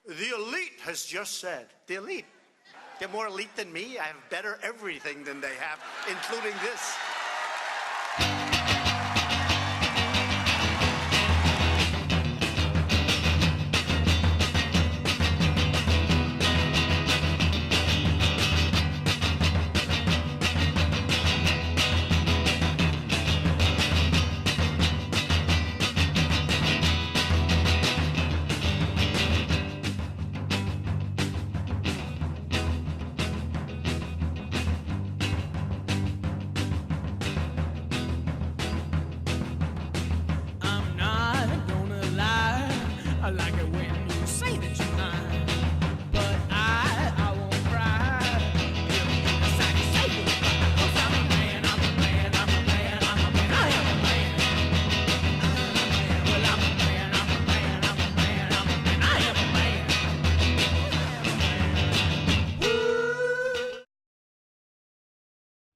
The elite has just said, the elite. Get more elite than me? I have better everything than they have, including this.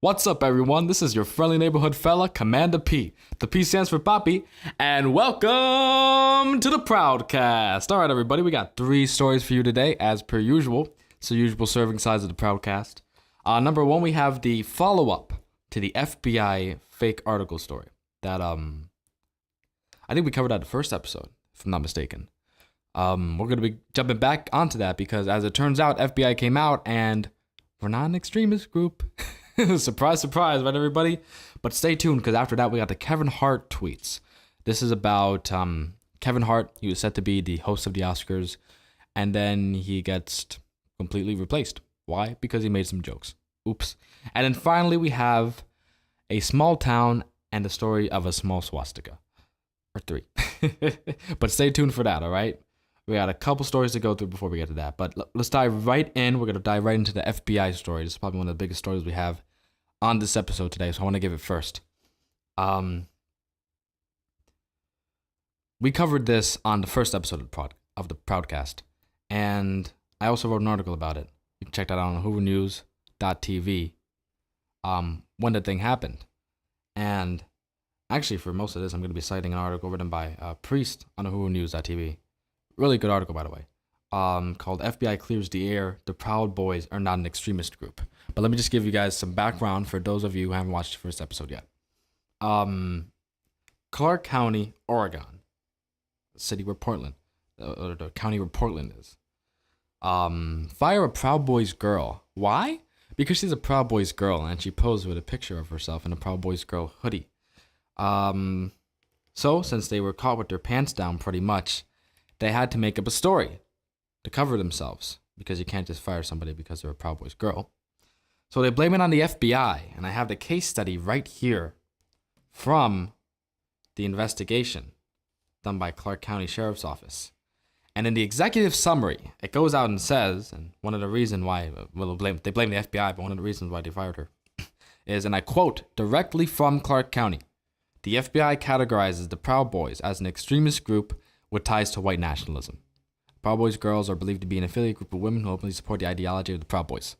What's up, everyone? This is your friendly neighborhood fella, Commander P. The P stands for Poppy, and welcome to the ProudCast. All right, everybody, we got 3 stories for you today, as per usual. It's the usual serving size of the ProudCast. Number 1, we have the follow-up to the FBI fake article story that I think we covered at the first episode, if I'm not mistaken. We're going to be jumping back onto that because, as it turns out, FBI came out and we're not an extremist group. Surprise, surprise, right, everybody? But stay tuned, because after that, we got the Kevin Hart tweets. This is about Kevin Hart. He was set to be the host of the Oscars, and then he gets completely replaced. Why? Because he made some jokes. Oops. And then finally, we have a small town and the story of a small swastika. Or 3. But stay tuned for that, all right? We got a couple stories to go through before we get to that. But let's dive right in. We're going to dive right into the FBI story. This is probably one of the biggest stories we have on this episode today, so I want to give it first. We covered this on the first episode of the ProudCast, and I also wrote an article about it. You can check that out on hoovernews.tv when the thing happened. And actually, for most of this, I'm going to be citing an article written by Priest on hoovernews.tv. Really good article, by the way, called FBI Clears the Air, the Proud Boys Are Not an Extremist Group. But let me just give you guys some background for those of you who haven't watched the first episode yet. Clark County, Oregon, the city where Portland, or the county where Portland is, fire a Proud Boys girl. Why? Because she's a Proud Boys girl, and she posed with a picture of herself in a Proud Boys girl hoodie. So, since they were caught with their pants down pretty much, they had to make up a story to cover themselves, because you can't just fire somebody because they're a Proud Boys girl. So they blame it on the FBI, and I have the case study right here from the investigation done by Clark County Sheriff's Office. And in the executive summary, it goes out and says, and one of the reasons why, they blame the FBI, but one of the reasons why they fired her is, and I quote directly from Clark County, the FBI categorizes the Proud Boys as an extremist group with ties to white nationalism. Proud Boys girls are believed to be an affiliate group of women who openly support the ideology of the Proud Boys.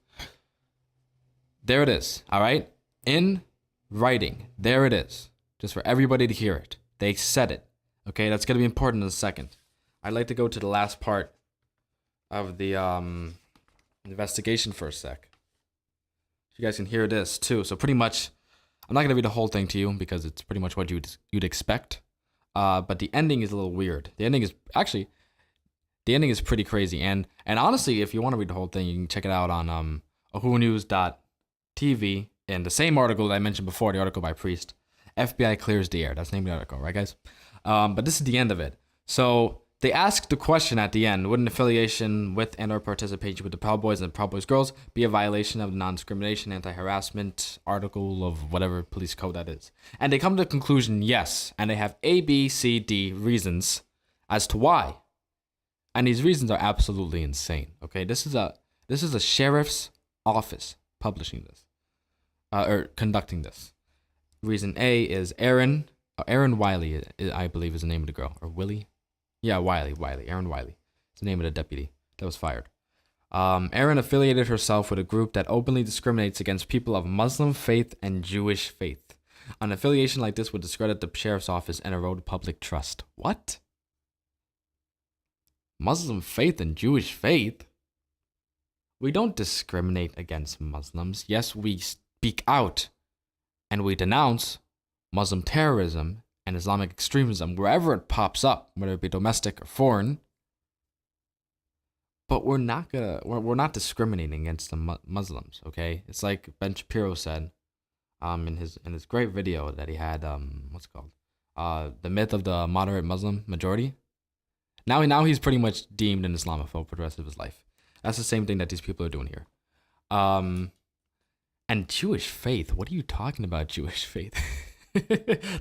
There it is, all right? In writing, there it is. Just for everybody to hear it. They said it. Okay, that's going to be important in a second. I'd like to go to the last part of the investigation for a sec. You guys can hear this too. So pretty much, I'm not going to read the whole thing to you because it's pretty much what you'd expect. But the ending is a little weird. The ending is pretty crazy. And honestly, if you want to read the whole thing, you can check it out on hoovernews.tv in the same article that I mentioned before, the article by Priest. FBI Clears the Air. That's the name of the article, right, guys? But this is the end of it. So they asked the question at the end, would an affiliation with and or participation with the Proud Boys and the Proud Boys girls be a violation of the non-discrimination, anti-harassment article of whatever police code that is? And they come to the conclusion, yes. And they have A, B, C, D reasons as to why. And these reasons are absolutely insane. Okay, this is a sheriff's office publishing this, or conducting this. Reason A is Erin Wiley, I believe is the name of the girl, or Willie. Yeah, Wiley, Erin Wiley. It's the name of the deputy that was fired. Erin affiliated herself with a group that openly discriminates against people of Muslim faith and Jewish faith. An affiliation like this would discredit the sheriff's office and erode public trust. What? Muslim faith and Jewish faith. We don't discriminate against Muslims. Yes, we speak out and we denounce Muslim terrorism and Islamic extremism wherever it pops up, whether it be domestic or foreign. But we're not discriminating against the Muslims, okay? It's like Ben Shapiro said, in his great video that he had, what's it called? The Myth of the Moderate Muslim Majority. Now he's pretty much deemed an Islamophobe for the rest of his life. That's the same thing that these people are doing here. And Jewish faith. What are you talking about, Jewish faith?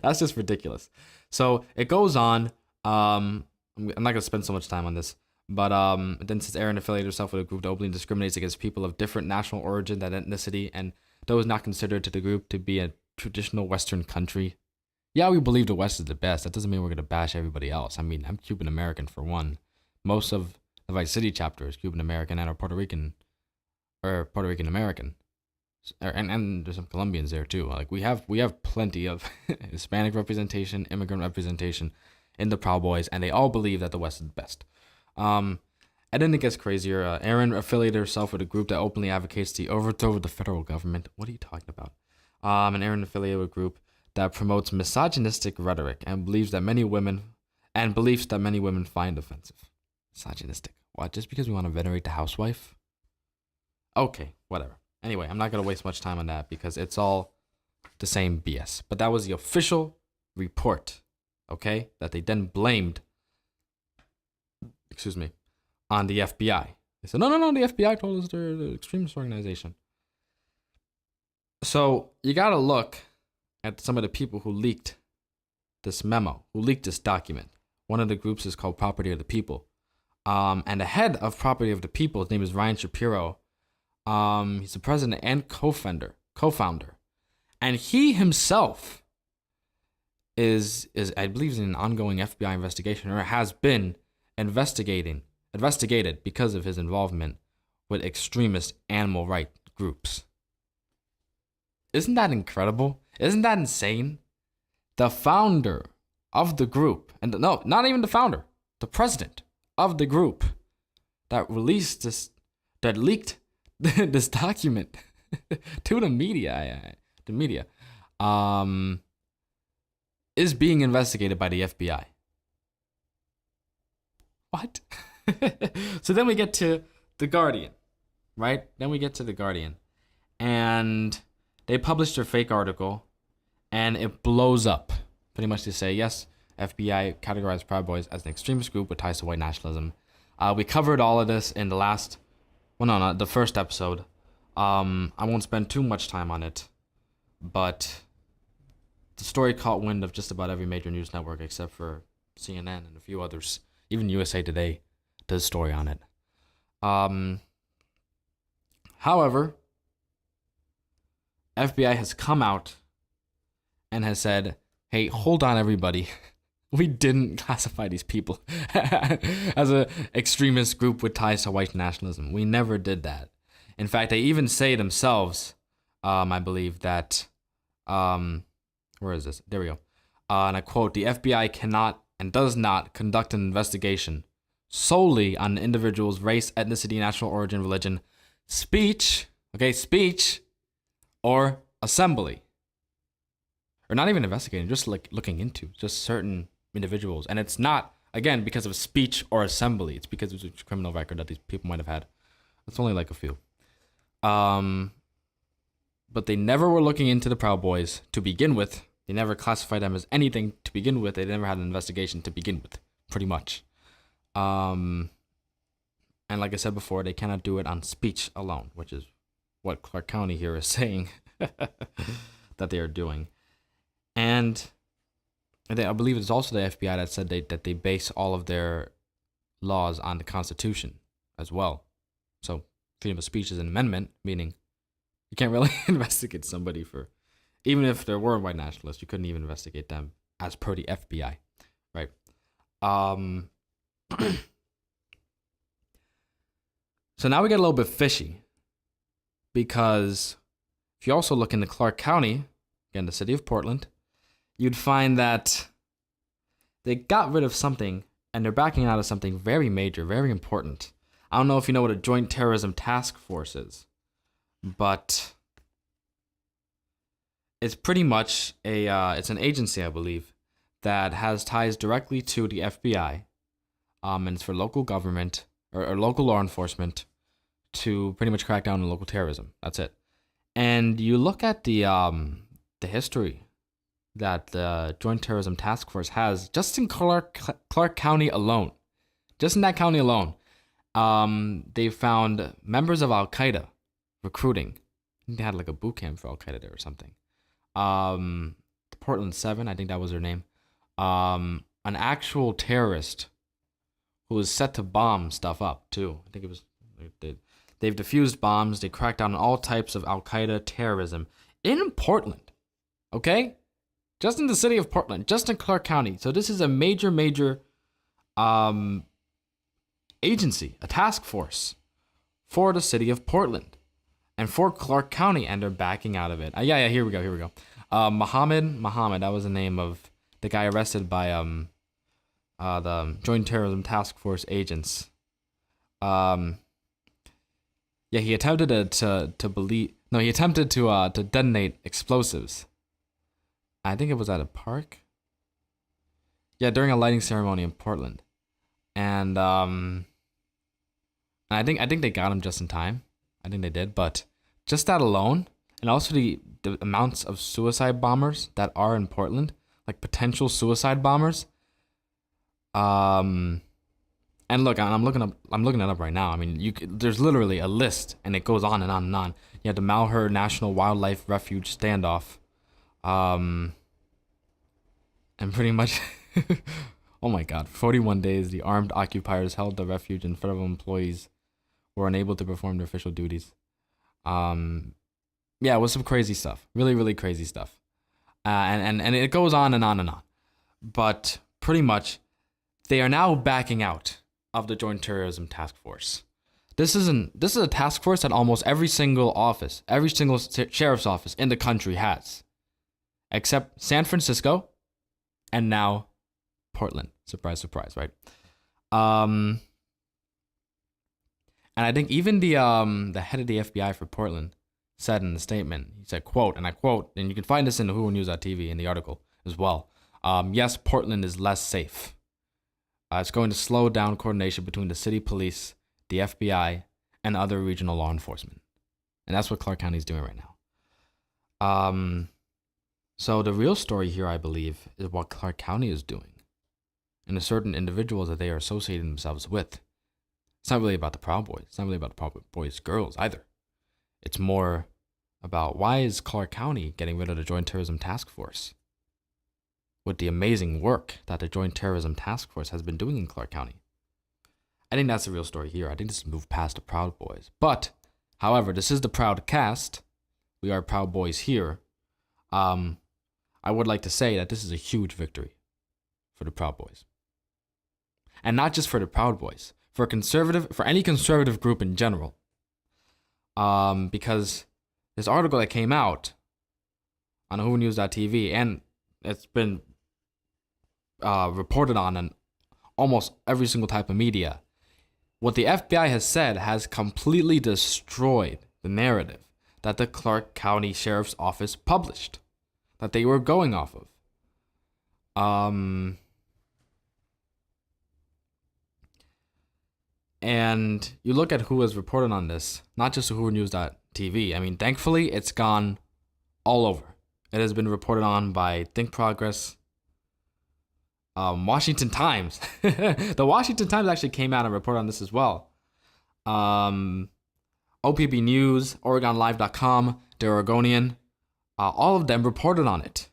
That's just ridiculous. So it goes on. I'm not going to spend so much time on this. But then says Aaron affiliated herself with a group that openly discriminates against people of different national origin and ethnicity, and those not considered to the group to be a traditional Western country. Yeah, we believe the West is the best. That doesn't mean we're going to bash everybody else. I mean, I'm Cuban American for one. Most of the Vice City chapter is Cuban American and or Puerto Rican American. And there's some Colombians there too. Like we have plenty of Hispanic representation, immigrant representation in the Proud Boys, and they all believe that the West is the best. And then it gets crazier. Erin affiliated herself with a group that openly advocates the overthrow of the federal government. What are you talking about? And Erin affiliated with a group that promotes misogynistic rhetoric and beliefs that many women find offensive. Misogynistic. What? Just because we want to venerate the housewife? Okay, whatever. Anyway, I'm not going to waste much time on that because it's all the same BS. But that was the official report, okay, that they then blamed, on the FBI. They said, no, the FBI told us they're the extremist organization. So you got to look at some of the people who leaked this memo, who leaked this document. One of the groups is called Property of the People. And the head of Property of the People, his name is Ryan Shapiro. He's the president and co-founder. And he himself is I believe in an ongoing FBI investigation, or has been investigated because of his involvement with extremist animal rights groups. Isn't that incredible? Isn't that insane? The founder of the group, and no, not even the founder, the president of the group that leaked this document to the media, is being investigated by the FBI. What? So then we get to The Guardian, right? And they published their fake article, and it blows up. Pretty much they say, yes, FBI categorized Proud Boys as an extremist group with ties to white nationalism. We covered all of this in the first episode. I won't spend too much time on it, but the story caught wind of just about every major news network except for CNN and a few others. Even USA Today does a story on it. However, FBI has come out and has said, hey, hold on, everybody. We didn't classify these people as an extremist group with ties to white nationalism. We never did that. In fact, they even say themselves, I believe that, where is this? There we go. And I quote, the FBI cannot and does not conduct an investigation solely on an individual's race, ethnicity, national origin, religion, speech, or assembly. Or not even investigating, just like looking into just certain individuals. And it's not, again, because of speech or assembly. It's because of a criminal record that these people might have had. It's only like a few. But they never were looking into the Proud Boys to begin with. They never classified them as anything to begin with. They never had an investigation to begin with, pretty much. And like I said before, they cannot do it on speech alone, which is what Clark County here is saying that they are doing. And I believe it's also the FBI that said that they base all of their laws on the Constitution as well. So freedom of speech is an amendment, meaning you can't really investigate somebody for, even if there were white nationalists, you couldn't even investigate them as per the FBI, right? So now we get a little bit fishy, because if you also look into Clark County, again, the city of Portland, you'd find that they got rid of something And they're backing out of something very major, very important. I don't know if you know what a Joint Terrorism Task Force is, but it's pretty much it's an agency, I believe, that has ties directly to the FBI, and it's for local government or local law enforcement to pretty much crack down on local terrorism. That's it. And you look at the history that the Joint Terrorism Task Force has just in Clark County alone. Just in that county alone, they found members of Al Qaeda recruiting. I think they had like a boot camp for Al Qaeda there or something. The Portland 7, I think that was their name. An actual terrorist who was set to bomb stuff up too. I think it was. They've defused bombs. They cracked down on all types of Al Qaeda terrorism in Portland. Okay, just in the city of Portland, just in Clark County. So this is a major agency, a task force for the city of Portland and for Clark County, and they're backing out of it. Yeah, here we go. Muhammad, that was the name of the guy arrested by the Joint Terrorism Task Force agents. Yeah, he attempted he attempted to detonate explosives. I think it was at a park. Yeah, during a lighting ceremony in Portland, and I think they got him just in time. I think they did, but just that alone, and also the amounts of suicide bombers that are in Portland, like potential suicide bombers. And look, I'm looking it up right now. I mean, there's literally a list, and it goes on and on and on. You had the Malheur National Wildlife Refuge standoff, and pretty much, oh my God, 41 days the armed occupiers held the refuge, and federal employees were unable to perform their official duties. Yeah, it was some crazy stuff, really crazy stuff, and it goes on and on and on. But pretty much, they are now backing out of the Joint Terrorism Task Force. This is a task force that almost every single sheriff's office in the country has, except San Francisco, and now Portland. Surprise, right? And I think even the head of the FBI for Portland said in the statement, he said, quote, and I quote, and you can find this in the WhoWoNews.tv in the article as well. Yes, Portland is less safe. It's going to slow down coordination between the city police, the FBI, and other regional law enforcement. And that's what Clark County is doing right now. So the real story here, I believe, is what Clark County is doing, and the certain individuals that they are associating themselves with. It's not really about the Proud Boys. It's not really about the Proud Boys girls either. It's more about why is Clark County getting rid of the Joint Terrorism Task Force? With the amazing work that the Joint Terrorism Task Force has been doing in Clark County. I think that's the real story here. I think this has moved past the Proud Boys. But, however, this is the ProudCast. We are Proud Boys here. I would like to say that this is a huge victory for the Proud Boys. And not just for the Proud Boys, for any conservative group in general. Because this article that came out on WhoWoNews.tv, and it's been reported on in almost every single type of media, what the FBI has said has completely destroyed the narrative that the Clark County Sheriff's Office published, that they were going off of. And you look at who has reported on this, not just WhoWoNews.tv. I mean, thankfully, it's gone all over. It has been reported on by Think Progress, Washington Times. The Washington Times actually came out and reported on this as well. OPB News, OregonLive.com, The Oregonian, all of them reported on it.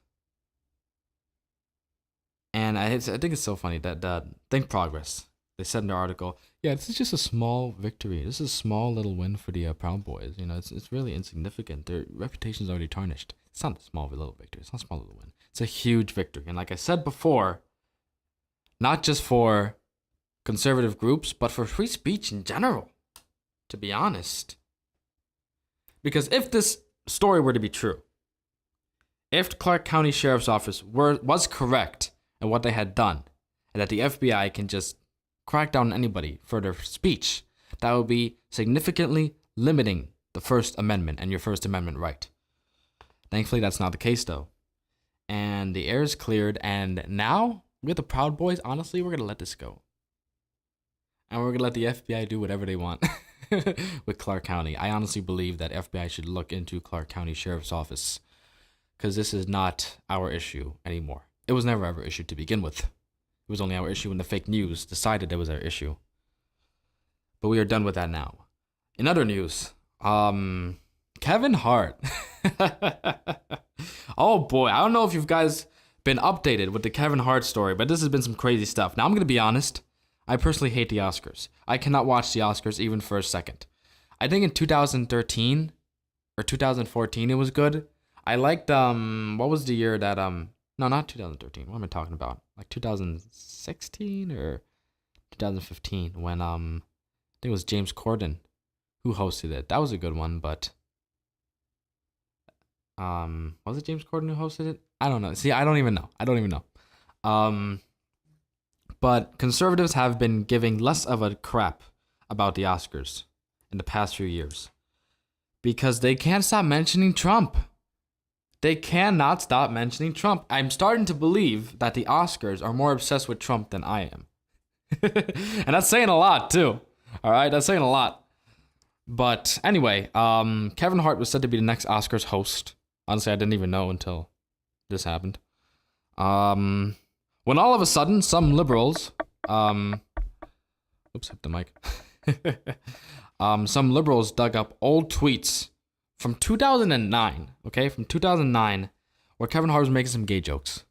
And I think it's so funny that Think Progress, they said in their article, yeah, this is just a small victory. This is a small little win for the Proud Boys. You know, it's really insignificant. Their reputation is already tarnished. It's not a small little victory. It's not a small little win. It's a huge victory. And like I said before, not just for conservative groups, but for free speech in general, to be honest. Because if this story were to be true, if Clark County Sheriff's Office was correct in what they had done, and that the FBI can just crack down on anybody for their speech, that would be significantly limiting the First Amendment and your First Amendment right. Thankfully, that's not the case, though. And the air is cleared, and now, with the Proud Boys, honestly, we're going to let this go. And we're going to let the FBI do whatever they want with Clark County. I honestly believe that FBI should look into Clark County Sheriff's Office, because this is not our issue anymore. It was never our issue to begin with. It was only our issue when the fake news decided it was our issue. But we are done with that now. In other news, Kevin Hart. Oh boy, I don't know if you guys been updated with the Kevin Hart story, but this has been some crazy stuff. Now I'm going to be honest. I personally hate the Oscars. I cannot watch the Oscars even for a second. I think in 2013 or 2014 it was good. I liked what was the year that no, not 2013. What am I talking about? Like 2016 or 2015 when I think it was James Corden who hosted it. That was a good one, but was it James Corden who hosted it? I don't know. See, I don't even know. But conservatives have been giving less of a crap about the Oscars in the past few years because they can't stop mentioning Trump. They cannot stop mentioning Trump. I'm starting to believe that the Oscars are more obsessed with Trump than I am. And that's saying a lot, too. All right, that's saying a lot. But anyway, Kevin Hart was said to be the next Oscars host. Honestly, I didn't even know until this happened. When all of a sudden, some liberals, oops, hit the mic. Some liberals dug up old tweets from 2009, okay, from 2009, where Kevin Hart was making some gay jokes.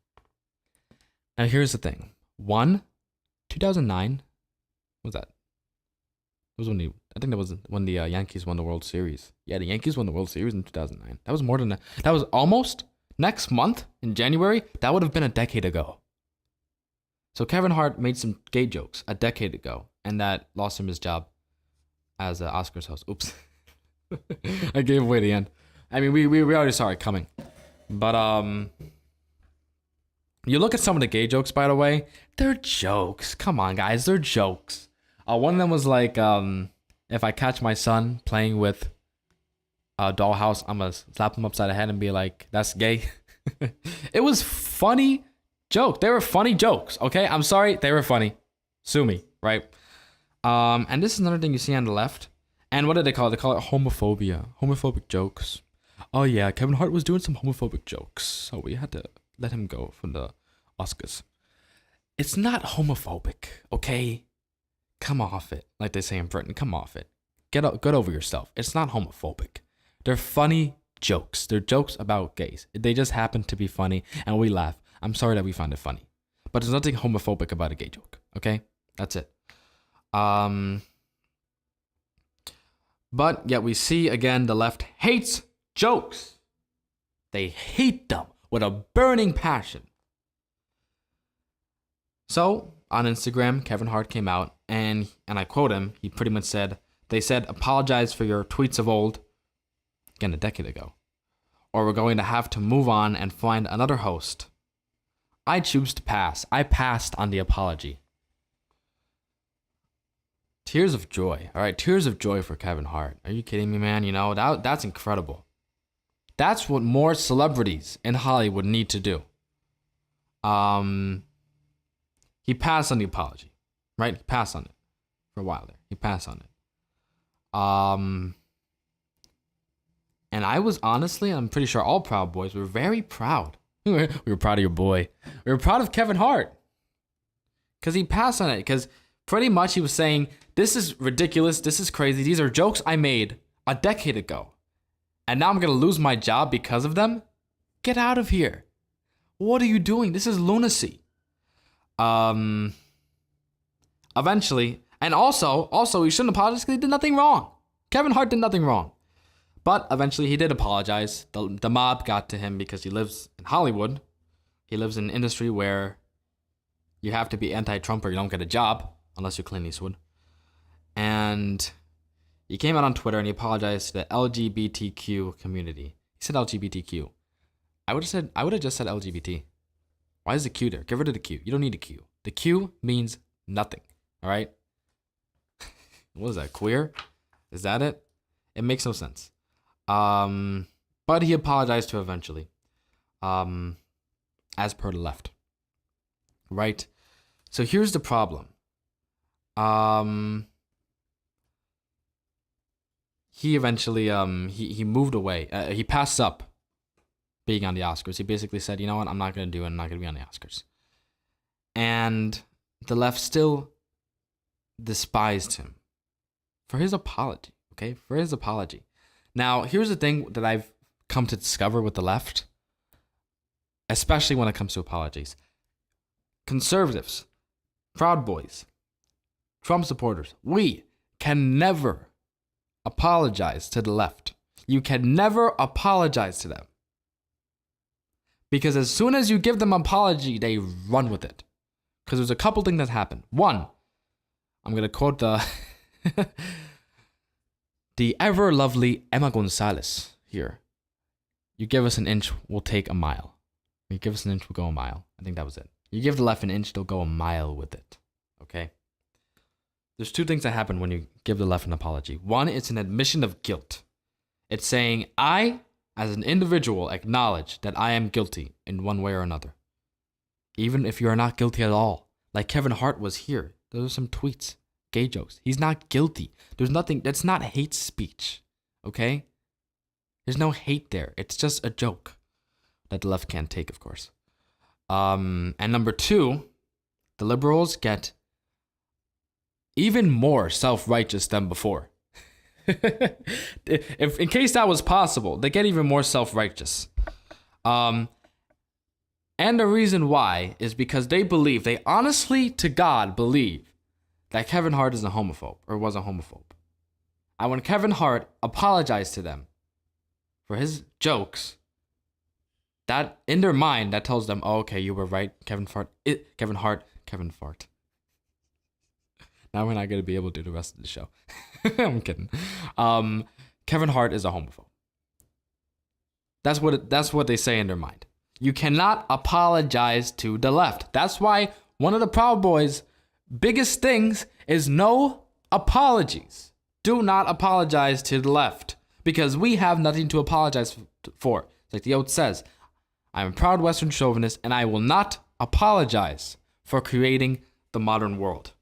Now, here's the thing. 2009, what was that? It was I think that was when the Yankees won the World Series. Yeah, the Yankees won the World Series in 2009. That was more than that was almost next month in January. That would have been a decade ago. So Kevin Hart made some gay jokes a decade ago, and that lost him his job as an Oscars host. Oops. I gave away the end. I mean, we already saw it coming. But you look at some of the gay jokes, by the way, they're jokes. Come on, guys, they're jokes. One of them was like, if I catch my son playing with a dollhouse, I'm going to slap him upside the head and be like, that's gay. It was funny joke. They were funny jokes, okay? I'm sorry, they were funny. Sue me, right? And this is another thing you see on the left. And what do they call it? They call it homophobia. Homophobic jokes. Oh yeah, Kevin Hart was doing some homophobic jokes, so we had to let him go from the Oscars. It's not homophobic, okay? Come off it, like they say in Britain. Come off it. Get over yourself. It's not homophobic. They're funny jokes. They're jokes about gays. They just happen to be funny, and we laugh. I'm sorry that we find it funny, but there's nothing homophobic about a gay joke. Okay, that's it. But yet we see again the left hates jokes. They hate them with a burning passion. So on Instagram, Kevin Hart came out and I quote him. He pretty much said, "They said apologize for your tweets of old." Again, a decade ago. "Or we're going to have to move on and find another host. I choose to pass. I passed on the apology." Tears of joy. All right, tears of joy for Kevin Hart. Are you kidding me, man? You know, that's incredible. That's what more celebrities in Hollywood need to do. He passed on the apology, right? He passed on it for a while there. He passed on it. And I was honestly, I'm pretty sure all Proud Boys were very proud. We were proud of your boy. We were proud of Kevin Hart. Because he passed on it. Because pretty much he was saying, this is ridiculous. This is crazy. These are jokes I made a decade ago. And now I'm going to lose my job because of them? Get out of here. What are you doing? This is lunacy. Eventually, and also he shouldn't apologize because he did nothing wrong. Kevin Hart did nothing wrong. But eventually he did apologize. The mob got to him because he lives in Hollywood. He lives in an industry where you have to be anti-Trump or you don't get a job, unless you're Clint Eastwood. And he came out on Twitter and he apologized to the LGBTQ community. He said LGBTQ. I would have just said LGBT. Why is the Q there? Get rid of the Q. You don't need a Q. The Q means nothing. All right. What is that? Queer? Is that it? It makes no sense. But he apologized to eventually. As per the left. Right? So here's the problem. He eventually he moved away. He passed up being on the Oscars. He basically said, you know what, I'm not gonna do it, I'm not gonna be on the Oscars. And the left still despised him for his apology. Okay? For his apology. Now, here's the thing that I've come to discover with the left, especially when it comes to apologies. Conservatives, Proud Boys, Trump supporters, we can never apologize to the left. You can never apologize to them. Because as soon as you give them an apology, they run with it. Because there's a couple things that happen. One, I'm going to quote the the ever lovely Emma Gonzalez here. You give us an inch, we'll take a mile. You give us an inch, we'll go a mile. I think that was it. You give the left an inch, they'll go a mile with it. Okay? There's two things that happen when you give the left an apology. One, it's an admission of guilt. It's saying, I, as an individual, acknowledge that I am guilty in one way or another. Even if you're not guilty at all. Like Kevin Hart was here. Those are some tweets. Gay jokes. He's not guilty. There's nothing. That's not hate speech. Okay? There's no hate there. It's just a joke that the left can't take, of course. And number two, the liberals get even more self-righteous than before. If in case that was possible, they get even more self-righteous. And the reason why is because they honestly to God believe that Kevin Hart is a homophobe or was a homophobe. And when Kevin Hart apologized to them for his jokes, that in their mind that tells them, oh, okay, you were right, Kevin Hart. Now we're not going to be able to do the rest of the show. I'm kidding. Kevin Hart is a homophobe. That's what they say in their mind. You cannot apologize to the left. That's why one of the Proud Boys' biggest things is no apologies. Do not apologize to the left because we have nothing to apologize for. Like the oath says, I'm a proud Western chauvinist and I will not apologize for creating the modern world.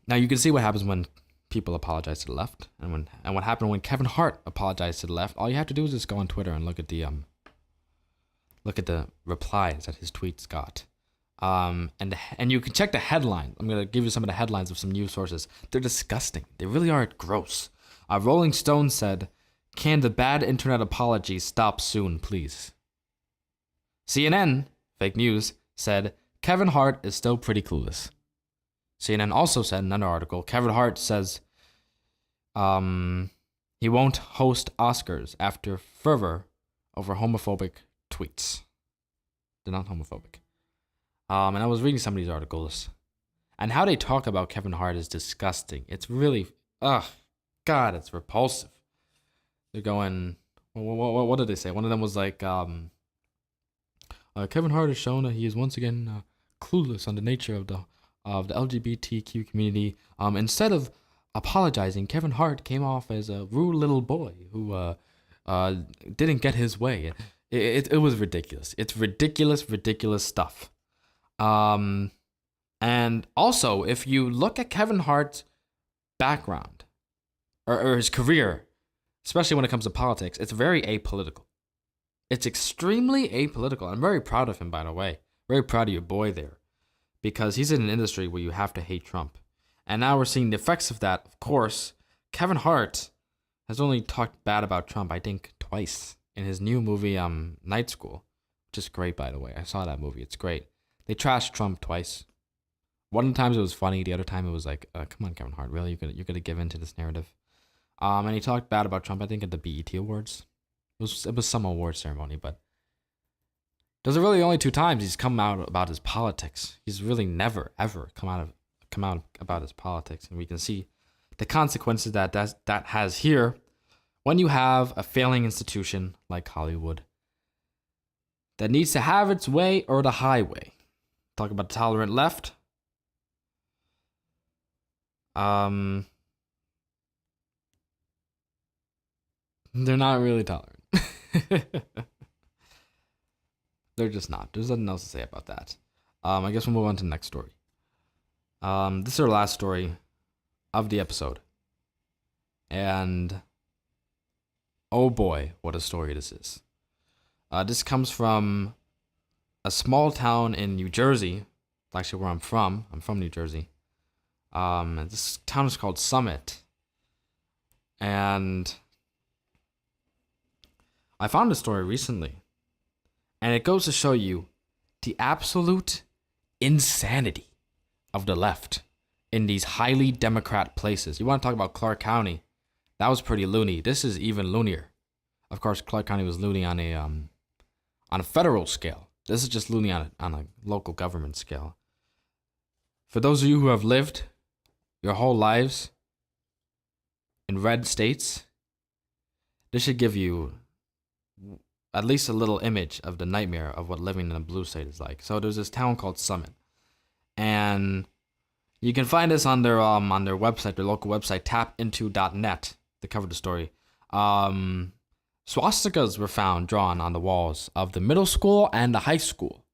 Now you can see what happens when people apologize to the left, and what happened when Kevin Hart apologized to the left. All you have to do is just go on Twitter and look at the replies that his tweets got, and you can check the headline. I'm gonna give you some of the headlines of some news sources. They're disgusting. They really are gross. Rolling Stone said, "Can the bad internet apologies stop soon, please?" CNN, fake news, said Kevin Hart is still pretty clueless. CNN also said in another article, Kevin Hart says he won't host Oscars after fervor over homophobic tweets. They're not homophobic. And I was reading some of these articles, and how they talk about Kevin Hart is disgusting. It's really, God, it's repulsive. They're going, what did they say? One of them was like, Kevin Hart has shown that he is once again clueless on the nature of the LGBTQ community. Instead of apologizing, Kevin Hart came off as a rude little boy who didn't get his way. It was ridiculous. It's ridiculous stuff. And also, if you look at Kevin Hart's background or his career, especially when it comes to politics, it's very apolitical. It's extremely apolitical. I'm very proud of him, by the way. Very proud of your boy there. Because he's in an industry where you have to hate Trump. And now we're seeing the effects of that. Of course, Kevin Hart has only talked bad about Trump, I think, twice in his new movie, Night School, which is great, by the way. I saw that movie. It's great. They trashed Trump twice. One of the times it was funny. The other time it was like, come on, Kevin Hart, really? You're gonna give in to this narrative? And he talked bad about Trump, I think, at the BET Awards. It was some award ceremony, but those are really the only two times he's come out about his politics. He's really never, ever come out about his politics. And we can see the consequences that has here when you have a failing institution like Hollywood that needs to have its way or the highway. Talk about the tolerant left. They're not really tolerant. They're just not. There's nothing else to say about that. I guess we'll move on to the next story. This is our last story of the episode. And oh boy, what a story this is. This comes from a small town in New Jersey. Actually, where I'm from. I'm from New Jersey. And this town is called Summit. And I found this story recently. And it goes to show you the absolute insanity of the left in these highly Democrat places. You want to talk about Clark County? That was pretty loony. This is even loonier. Of course, Clark County was loony on a federal scale. This is just loony on a local government scale. For those of you who have lived your whole lives in red states, this should give you at least a little image of the nightmare of what living in a blue state is like. So there's this town called Summit, and you can find this on their website, their local website, tapinto.net. To cover the story, swastikas were found drawn on the walls of the middle school and the high school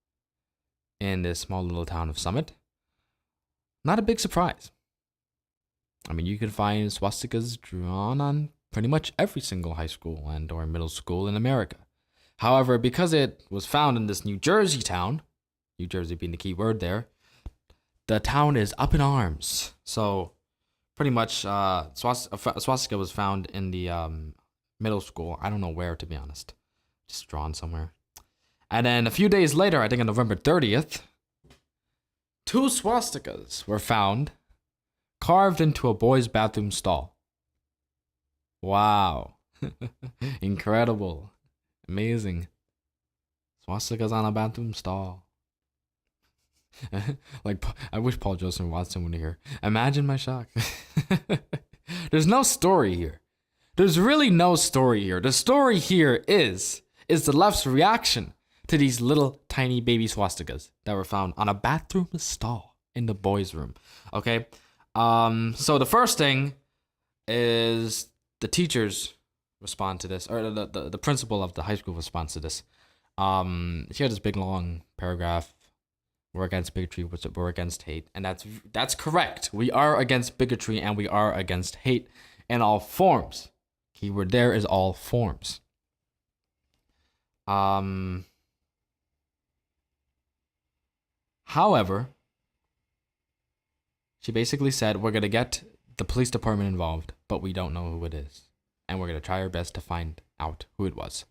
in this small little town of Summit. Not a big surprise. I mean, you can find swastikas drawn on pretty much every single high school and or middle school in America. However, because it was found in this New Jersey town, New Jersey being the key word there, the town is up in arms. So pretty much swastika was found in the middle school. I don't know where, to be honest. Just drawn somewhere. And then a few days later, I think on November 30th, 2 swastikas were found carved into a boy's bathroom stall. Wow. Incredible. Amazing. Swastikas on a bathroom stall. Like, I wish Paul Joseph Watson were here. Imagine my shock. There's no story here. There's really no story here. The story here is the left's reaction to these little tiny baby swastikas that were found on a bathroom stall in the boys' room. Okay? So the first thing is the teachers respond to this, or the principal of the high school responds to this. She had this big long paragraph. We're against bigotry, we're against hate. And that's correct. We are against bigotry and we are against hate in all forms. Keyword there is all forms. However, she basically said, we're going to get the police department involved, but we don't know who it is. And we're going to try our best to find out who it was.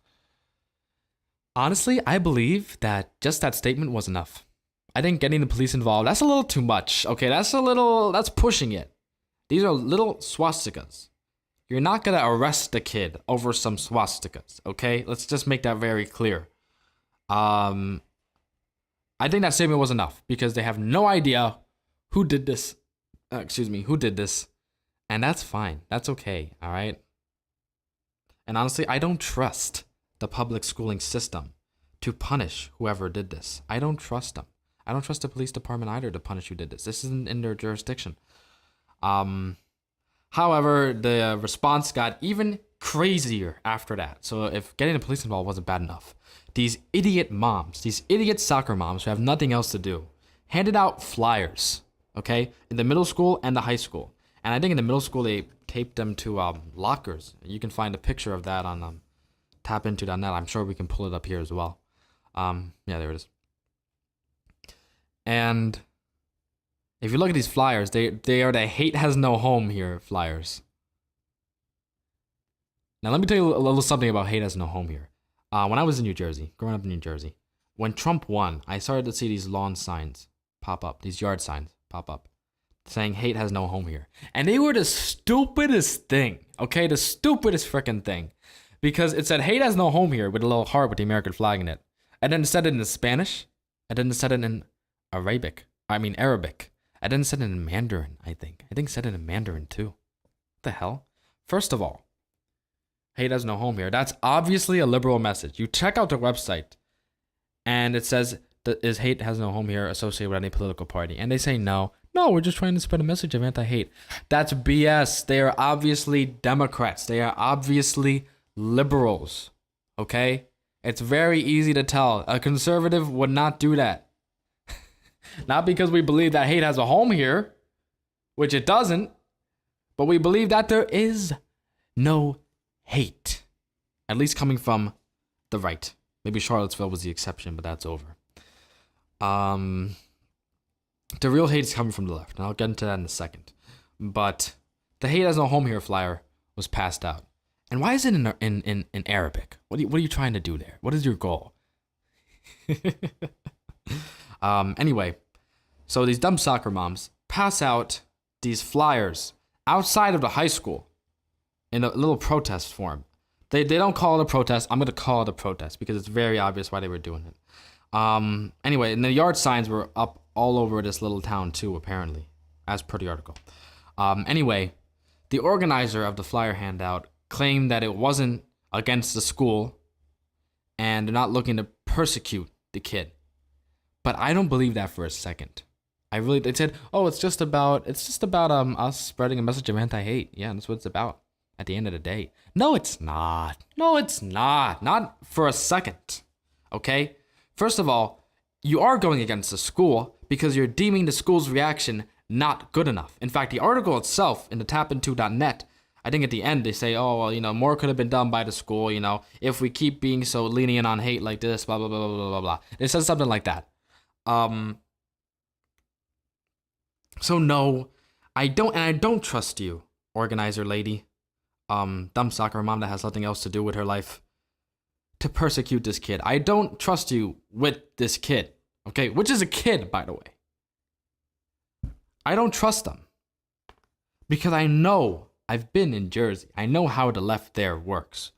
Honestly, I believe that just that statement was enough. I think getting the police involved, that's a little too much. Okay, that's pushing it. These are little swastikas. You're not going to arrest the kid over some swastikas, okay? Let's just make that very clear. I think that statement was enough because they have no idea who did this. Who did this. And that's fine. That's okay, all right? And honestly, I don't trust the public schooling system to punish whoever did this. I don't trust them. I don't trust the police department either to punish who did this. This isn't in their jurisdiction. However, the response got even crazier after that. So if getting the police involved wasn't bad enough, these idiot moms, these idiot soccer moms who have nothing else to do, handed out flyers, okay, in the middle school and the high school. And I think in the middle school, they taped them to lockers. You can find a picture of that on tapinto.net. I'm sure we can pull it up here as well. Yeah, there it is. And if you look at these flyers, they are the hate has no home here flyers. Now, let me tell you a little something about hate has no home here. When I was in New Jersey, growing up in New Jersey, when Trump won, I started to see these lawn signs pop up, these yard signs pop up, saying hate has no home here. And they were the stupidest thing, okay? The stupidest freaking thing. Because it said hate has no home here with a little heart with the American flag in it. And then it said it in Spanish. And then it said it in Arabic. And then it said it in Mandarin, I think. I think it said it in Mandarin too. What the hell? First of all, hate has no home here. That's obviously a liberal message. You check out their website. And it says that is hate has no home here associated with any political party. And they say no, we're just trying to spread a message of anti-hate. That's BS. They are obviously Democrats. They are obviously liberals. Okay? It's very easy to tell. A conservative would not do that. Not because we believe that hate has a home here, which it doesn't, but we believe that there is no hate. At least coming from the right. Maybe Charlottesville was the exception, but that's over. The real hate is coming from the left, and I'll get into that in a second. But the hate has no home here flyer was passed out. And why is it in Arabic? What are you trying to do there? What is your goal? Anyway, so these dumb soccer moms pass out these flyers outside of the high school in a little protest form. They don't call it a protest. I'm going to call it a protest because it's very obvious why they were doing it. Anyway, and the yard signs were up all over this little town too, apparently, as per the article. Anyway, the organizer of the flyer handout claimed that it wasn't against the school and they're not looking to persecute the kid. But I don't believe that for a second. They said, oh, it's just about us spreading a message of anti-hate. Yeah, that's what it's about at the end of the day. No, it's not. No, it's not. Not for a second. Okay? First of all, you are going against the school because you're deeming the school's reaction not good enough. In fact, the article itself in the tapinto.net, I think at the end they say, oh, well, more could have been done by the school, if we keep being so lenient on hate like this, blah, blah, blah, blah, blah, blah. It says something like that. So no, I don't trust you, organizer lady, dumb soccer mom that has nothing else to do with her life, to persecute this kid. I don't trust you with this kid, okay? Which is a kid, by the way. I don't trust them because I know I've been in Jersey. I know how the left there works.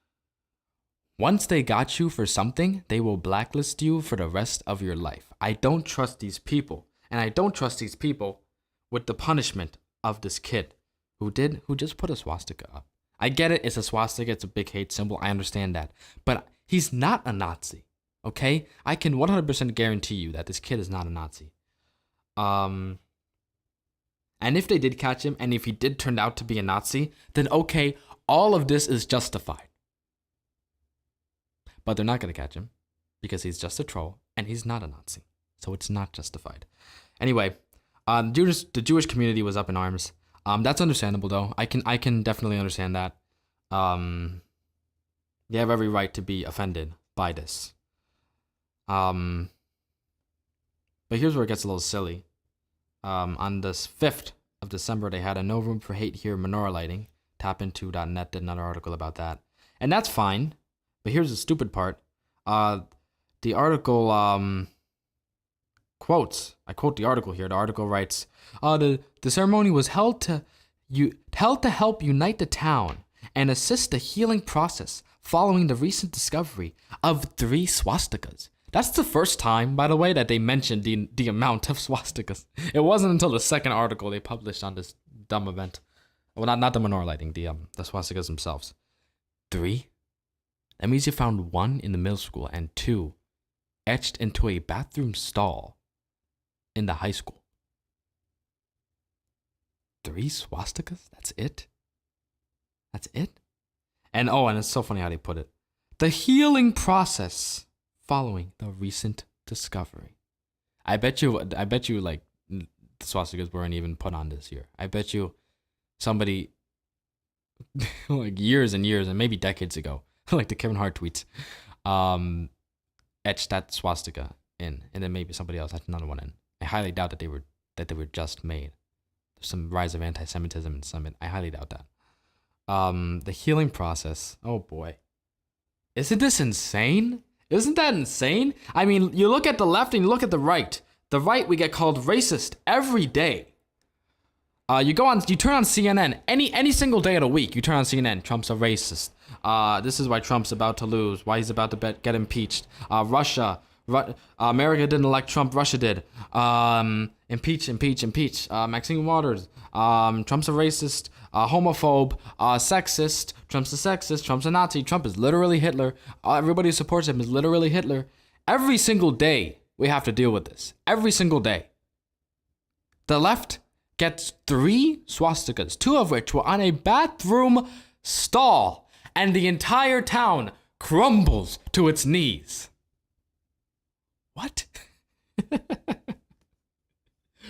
Once they got you for something, they will blacklist you for the rest of your life. I don't trust these people, and I don't trust these people with the punishment of this kid who just put a swastika up. I get it, it's a swastika, it's a big hate symbol, I understand that. But he's not a Nazi, okay? I can 100% guarantee you that this kid is not a Nazi. And if they did catch him, and if he did turn out to be a Nazi, then okay, all of this is justified. But they're not going to catch him because he's just a troll and he's not a Nazi. So it's not justified. Anyway, the Jewish community was up in arms. That's understandable though. I can definitely understand that. They have every right to be offended by this. But here's where it gets a little silly. On this 5th of December, they had a No Room for Hate Here menorah lighting. Tapinto.net did another article about that. And that's fine. But here's the stupid part. The article quotes. I quote the article here. The article writes, the ceremony was held to help unite the town and assist the healing process following the recent discovery of 3 swastikas. That's the first time, by the way, that they mentioned the amount of swastikas. It wasn't until the second article they published on this dumb event. Well, not the menorah lighting, the swastikas themselves. 3? That means you found 1 in the middle school and 2 etched into a bathroom stall in the high school. 3 swastikas? That's it? That's it? And it's so funny how they put it. The healing process following the recent discovery. I bet you like the swastikas weren't even put on this year. I bet you somebody like years and years and maybe decades ago, like the Kevin Hart tweets, etched that swastika in, and then maybe somebody else had another one in. I highly doubt that they were just made. There's some rise of anti-Semitism in some. I highly doubt that. The healing process. Oh boy, isn't this insane? Isn't that insane? I mean, you look at the left and you look at the right. The right, we get called racist every day. You turn on CNN any single day of the week. You turn on CNN. Trump's a racist. This is why Trump's about to lose. Why he's about to get impeached. Russia. America didn't elect Trump. Russia did. Impeach. Maxine Waters. Trump's a racist. Homophobe. Sexist. Trump's a sexist. Trump's a Nazi. Trump is literally Hitler. Everybody who supports him is literally Hitler. Every single day, we have to deal with this. Every single day. The left gets 3 swastikas, 2 of which were on a bathroom stall, and the entire town crumbles to its knees. What?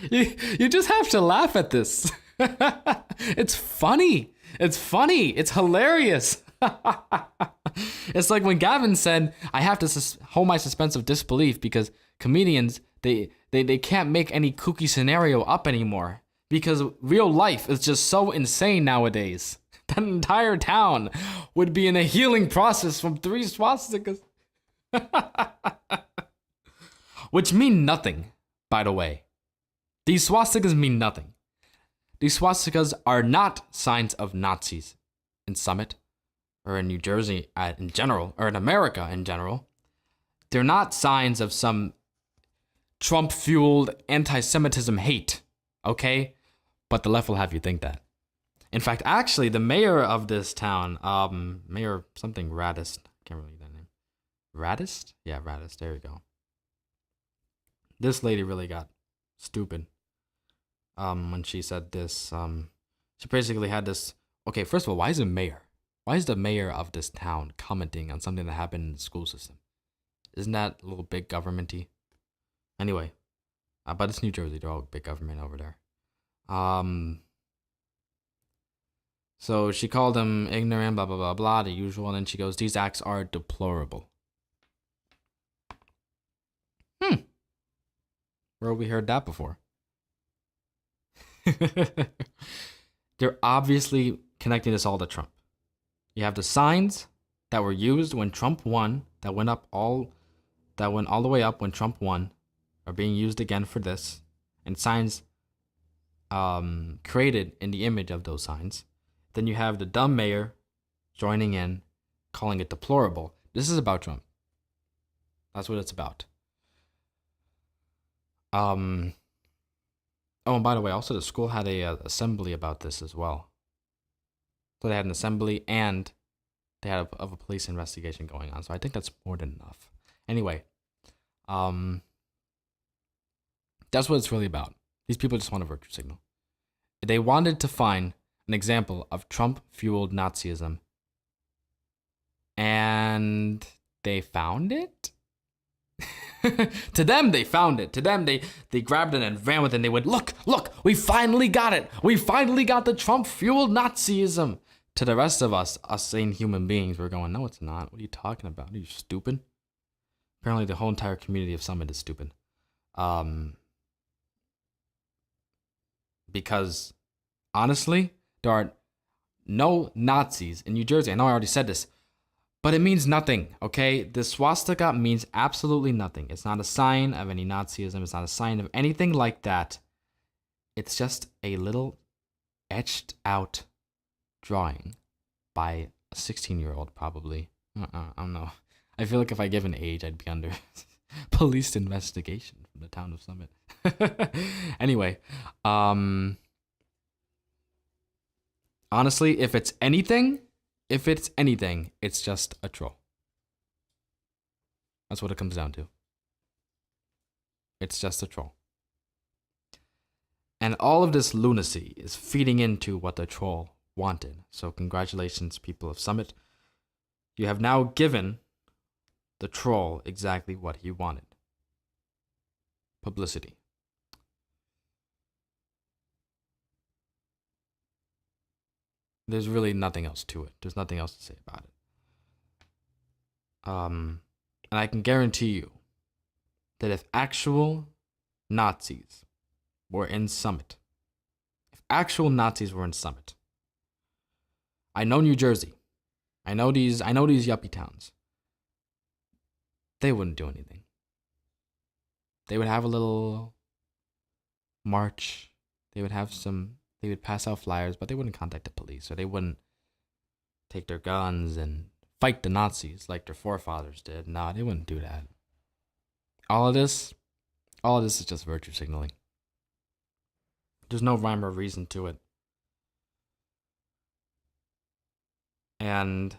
you just have to laugh at this. It's funny. It's funny. It's hilarious. It's like when Gavin said, I have to hold my suspense of disbelief because comedians, they can't make any kooky scenario up anymore because real life is just so insane nowadays. That entire town would be in a healing process from 3 swastikas. Which mean nothing, by the way. These swastikas mean nothing. These swastikas are not signs of Nazis in Summit or in New Jersey in general, or in America in general. They're not signs of some Trump-fueled anti-Semitism hate, okay? But the left will have you think that. In fact, actually, the mayor of this town, Mayor something Radist, I can't remember that name. Radist? Yeah, Radist, there you go. This lady really got stupid when she said this. She basically had this, okay, first of all, why is it mayor? Why is the mayor of this town commenting on something that happened in the school system? Isn't that a little big government-y? Anyway, but it's New Jersey. They're all big government over there. So she called him ignorant, blah, blah, blah, blah, the usual. And then she goes, these acts are deplorable. Where have we heard that before? They're obviously connecting this all to Trump. You have the signs that were used when Trump won, that went all the way up when Trump won, are being used again for this, and signs created in the image of those signs. Then you have the dumb mayor joining in, calling it deplorable. This is about Trump. That's what it's about. Oh, and by the way, also the school had a assembly about this as well. So they had an assembly and they had a police investigation going on. So I think that's more than enough. Anyway, that's what it's really about. These people just want a virtue signal. They wanted to find an example of Trump-fueled Nazism, and they found it. To them, they found it. To them, they grabbed it and ran with it. And they went, look, we finally got it. We finally got the Trump-fueled Nazism. To the rest of us sane human beings, we're going, no, it's not. What are you talking about? Are you stupid? Apparently, the whole entire community of Summit is stupid. Because, honestly, there are no Nazis in New Jersey. I know I already said this. But it means nothing, okay? The swastika means absolutely nothing. It's not a sign of any Nazism. It's not a sign of anything like that. It's just a little etched out drawing by a 16-year-old, probably. I don't know. I feel like if I give an age, I'd be under police investigation from the town of Summit. Anyway, honestly, if it's anything, it's just a troll. That's what it comes down to. It's just a troll. And all of this lunacy is feeding into what the troll wanted. So congratulations, people of Summit. You have now given the troll exactly what he wanted. Publicity. There's really nothing else to it. There's nothing else to say about it. And I can guarantee you that if actual Nazis were in Summit, I know New Jersey. I know these yuppie towns. They wouldn't do anything. They would have a little march. They would pass out flyers, but they wouldn't contact the police, or they wouldn't take their guns and fight the Nazis like their forefathers did. No, they wouldn't do that. All of this is just virtue signaling. There's no rhyme or reason to it. And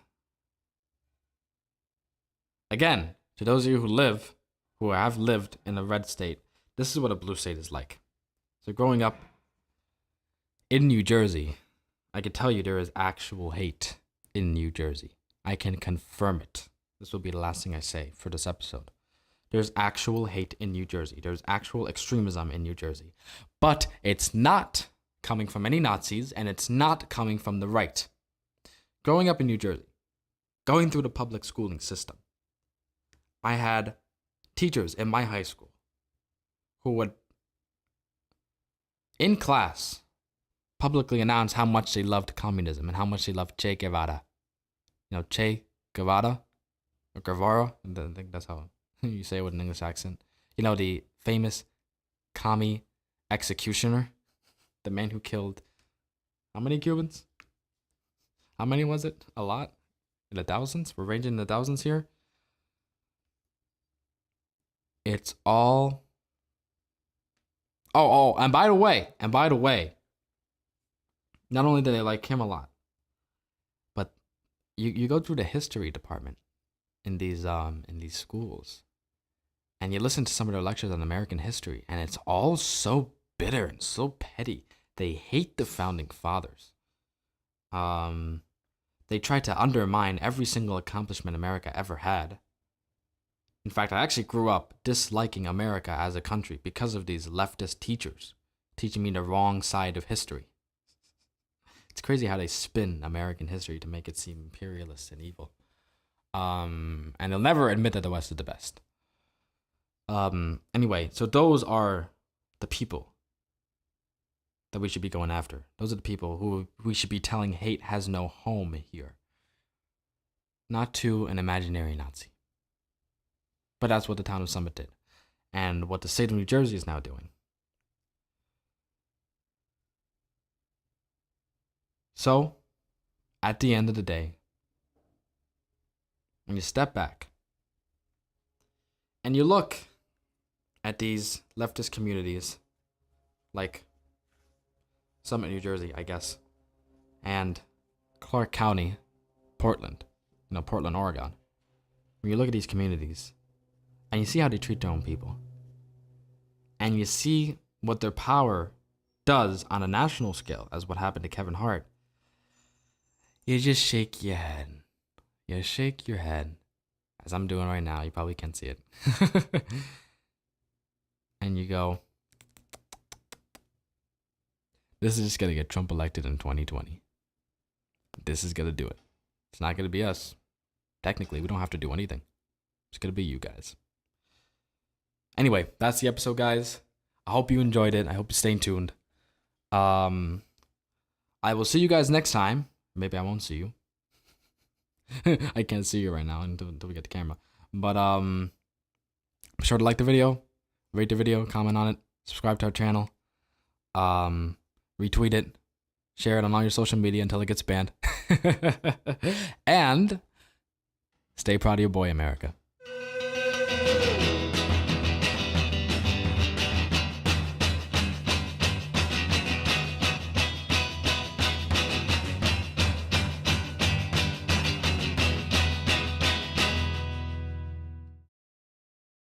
again, to those of you who live who have lived in a red state, this is what a blue state is like. So growing up in New Jersey, I can tell you there is actual hate in New Jersey. I can confirm it. This will be the last thing I say for this episode. There's actual hate in New Jersey. There's actual extremism in New Jersey. But it's not coming from any Nazis, and it's not coming from the right. Growing up in New Jersey, going through the public schooling system, I had teachers in my high school who would, in class, publicly announce how much they loved communism and how much they loved Che Guevara. You know, Che Guevara? Or Guevara? I think that's how you say it with an English accent. You know, the famous commie executioner? The man who killed how many Cubans? How many was it? A lot? In the thousands? We're ranging in the thousands here. It's all... Oh, and by the way, not only do they like him a lot, but you go through the history department in these schools, and you listen to some of their lectures on American history, and it's all so bitter and so petty. They hate the founding fathers. They try to undermine every single accomplishment America ever had. In fact, I actually grew up disliking America as a country because of these leftist teachers teaching me the wrong side of history. It's crazy how they spin American history to make it seem imperialist and evil. And they'll never admit that the West is the best. Anyway, so those are the people that we should be going after. Those are the people who we should be telling hate has no home here. Not to an imaginary Nazi. But that's what the town of Summit did. And what the state of New Jersey is now doing. So, at the end of the day, when you step back and you look at these leftist communities like Summit, New Jersey, I guess, and Clark County, Portland, Portland, Oregon. When you look at these communities and you see how they treat their own people, and you see what their power does on a national scale, as what happened to Kevin Hart, you just shake your head. You shake your head, as I'm doing right now. You probably can't see it. And you go, this is just going to get Trump elected in 2020. This is going to do it. It's not going to be us. Technically, we don't have to do anything. It's going to be you guys. Anyway, that's the episode, guys. I hope you enjoyed it. I hope you're staying tuned. I will see you guys next time. Maybe I won't see you. I can't see you right now until we get the camera. But be sure to like the video, rate the video, comment on it, subscribe to our channel, retweet it, share it on all your social media until it gets banned. And stay proud of your boy, America.